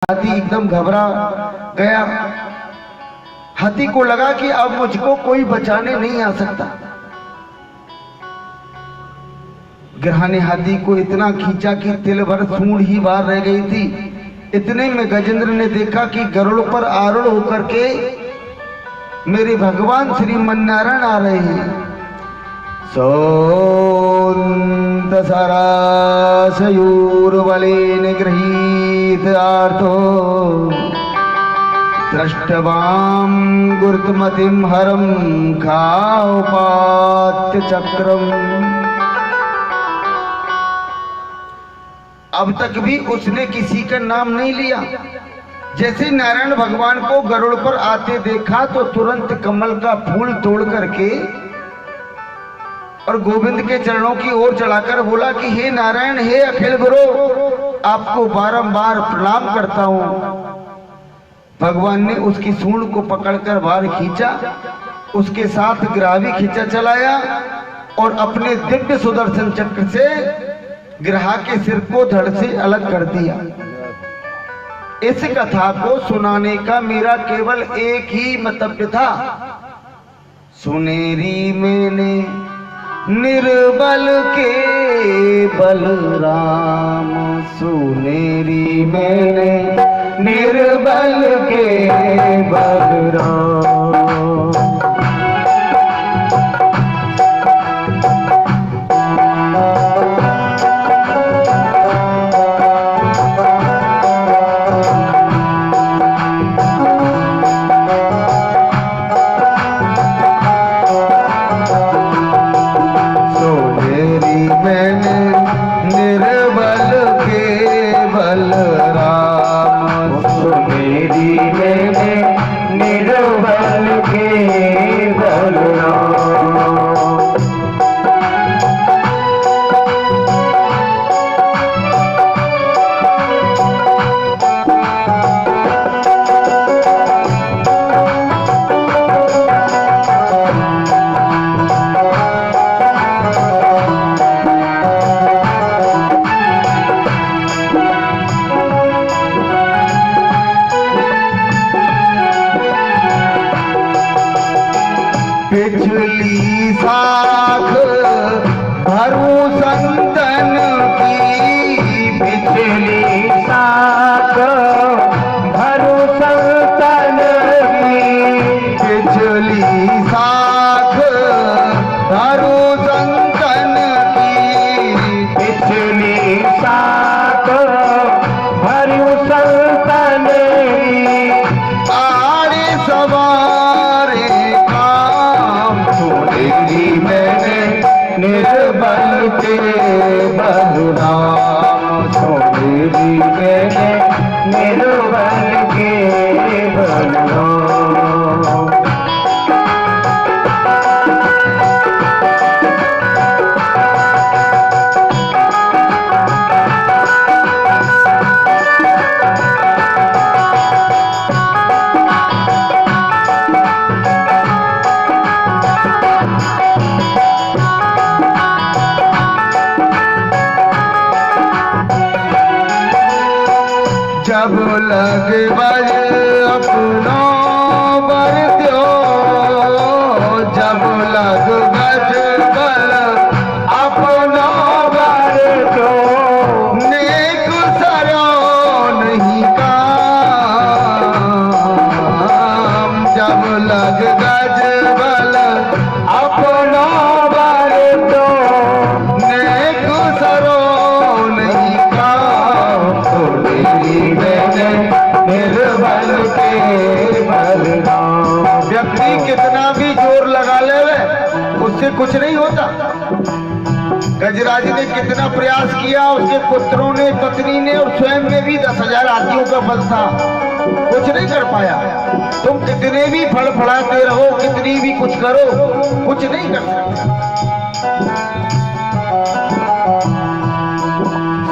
हाथी एकदम घबरा गया। हाथी को लगा कि अब मुझको कोई बचाने नहीं आ सकता। गिरहा ने हाथी को इतना खींचा कि तिल भर सूंड ही बाहर रह गई थी। इतने में गजेंद्र ने देखा कि गरुड़ पर आरूढ़ होकर के मेरे भगवान श्री मन्नारायण आ रहे हैं। सरासयूर्बलेन गृहीत आर्तो दृष्टवाम गुरुतमतिम हरम खाओपात्य चक्रम। अब तक भी उसने किसी का नाम नहीं लिया। जैसे नारायण भगवान को गरुड़ पर आते देखा तो तुरंत कमल का फूल तोड़ करके और गोविंद के चरणों की ओर चढ़ाकर बोला कि हे नारायण, हे अखिल गुरु, आपको बारंबार प्रणाम करता हूं। भगवान ने उसकी सूंड को पकड़कर बाहर खींचा, उसके साथ गिरहा भी खींचा चलाया और अपने दिव्य सुदर्शन चक्र से गिरहा के सिर को धड़ से अलग कर दिया। इस कथा को सुनाने का मेरा केवल एक ही मतव्य था। सुनेरी मैंने निर्बल के बलराम, सुनेरी मैंने निर्बल के बलराम। पिछली साख भरू संतन की, पिछली साख भरू संतन की, पिछली साख भरू संतन की, पिछली साख भरू संतन की। आरे सवारे निर्बल के बलराम, सोनेरी मैंने निर्बल के बलराम। जब लग बज अपनो बर दो, जब लग गज बल अपनो बर दो, नेक सरो नहीं काम। जब लग गज बल अपनो बर दो, नेक सरो नहीं काम। निर्बल के बलराम। व्यक्ति कितना भी जोर लगा ले उससे कुछ नहीं होता। गजराज ने कितना प्रयास किया, उसके पुत्रों ने, पत्नी ने और स्वयं में भी 10,000 हाथियों का बल था, कुछ नहीं कर पाया। तुम कितने भी फड़फड़ाते रहो, कितनी भी कुछ करो, कुछ नहीं कर सकते।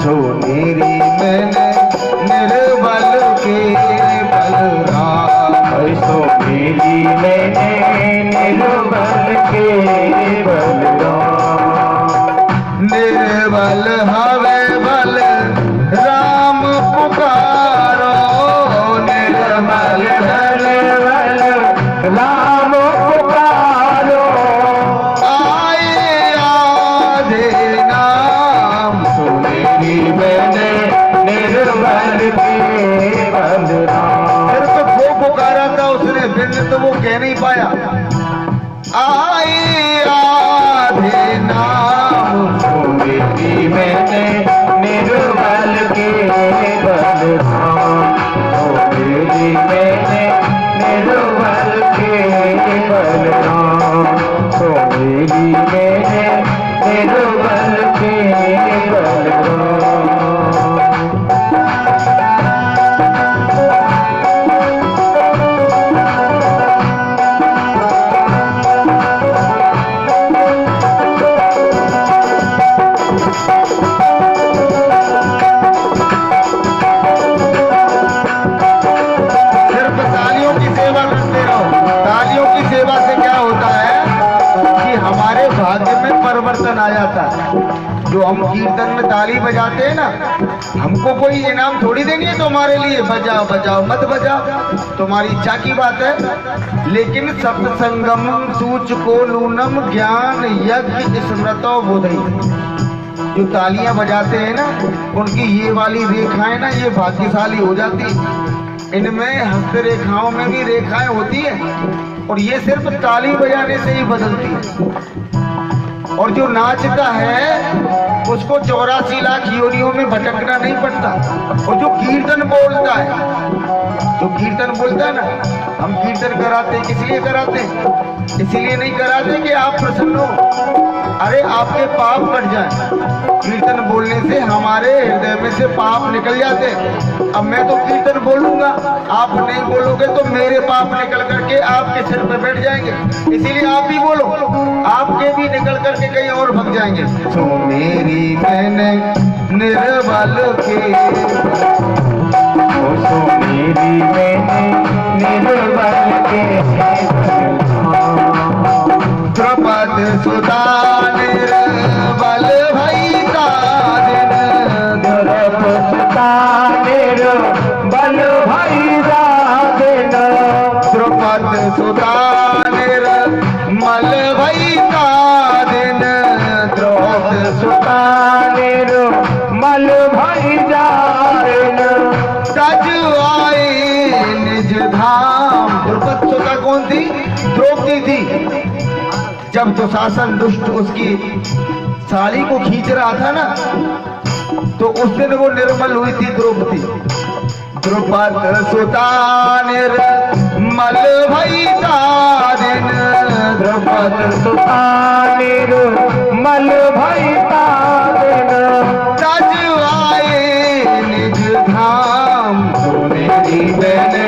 सोनेरी मैंने निर्बल के बलराम, सोनेरी मैंने निर्बल के बलराम। निर्बल हवे बल राम पुकारो, भजन ने तो वो कह नहीं पाया। आए आधे नाम सुमिरी मैंने निर्बल के बलराम, सुमिरी मैंने निर्बल के बलराम, सुमिरी मैंने निर्बल के बलराम। परिवर्तन आ जाता है। जो हम कीर्तन में ताली बजाते हैं ना, हमको कोई इनाम थोड़ी देनी है तुम्हारे लिए, बजाओ बजाओ मत बजाओ, तुम्हारी इच्छा की बात है। लेकिन सत्संगम सूचको नूनम ज्ञान यज्ञ स्मृतो बोधई, जो तालियां बजाते हैं ना, उनकी ये वाली रेखाएं ना, ये भाग्यशाली हो जाती। इनमें हस्त रेखाओं में भी रेखाएं होती है, और ये सिर्फ ताली बजाने से ही बदलती है। और जो नाचता है उसको 84 लाख योनियों में भटकना नहीं पड़ता। और जो कीर्तन बोलता है, जो कीर्तन बोलता है ना, हम कीर्तन कराते किस लिए कराते हैं? इसलिए नहीं कराते कि आप प्रसन्न हो, अरे आपके पाप कट जाए। कीर्तन बोलने से हमारे हृदय में से पाप निकल जाते हैं। अब मैं तो कीर्तन बोलूंगा, आप नहीं बोलोगे तो मेरे पाप निकल करके आपके सिर पे बैठ जाएंगे। इसीलिए आप भी बोलो, आपके भी निकल करके कहीं और भग जाएंगे। तो मेरी मैंने निर्बल के, तो मेरी मैंने निर्बल के द्रौपदी सुता निर्बल भई दादिन, द्रौपदी सुता निर्बल भई दादिन, द्रौपदी सुता निर्मल भई दादिन, द्रौपदी सुता निर्मल भई दादिन, तज आए निज धाम। द्रौपदी सुता कौन थी? द्रौपदी थी। जब दुशासन दुष्ट उसकी साड़ी को खींच रहा था ना, तो उस दिन वो निर्मल हुई थी द्रौपदी। द्रौपदी सुता निर्मल भई दादिन, द्रौपदी सुता निर्मल भई दादिन, तज आए निज धाम। मेरी मैंने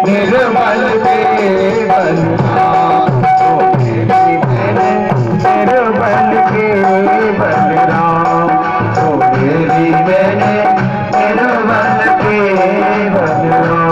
निर्मल के बलराम, निर्बल के बलराम, तो मेरी मैंने निर्बल के बलराम।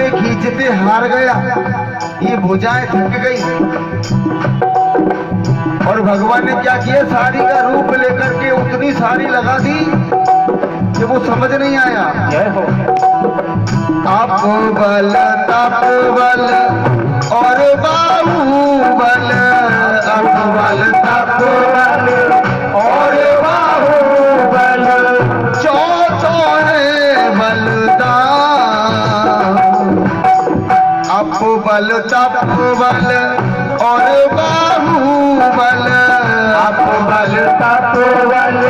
खींचते हार गया, ये भुजाएं थक गई, और भगवान ने क्या किया, साड़ी का रूप लेकर के उतनी साड़ी लगा दी कि वो समझ नहीं आया। आप बल तप बल और बाहुबल, आप बल तप बल और बाहुबल, चौथो है बलदान। आप बल तप बल और बाहुबल, आप बल तप बल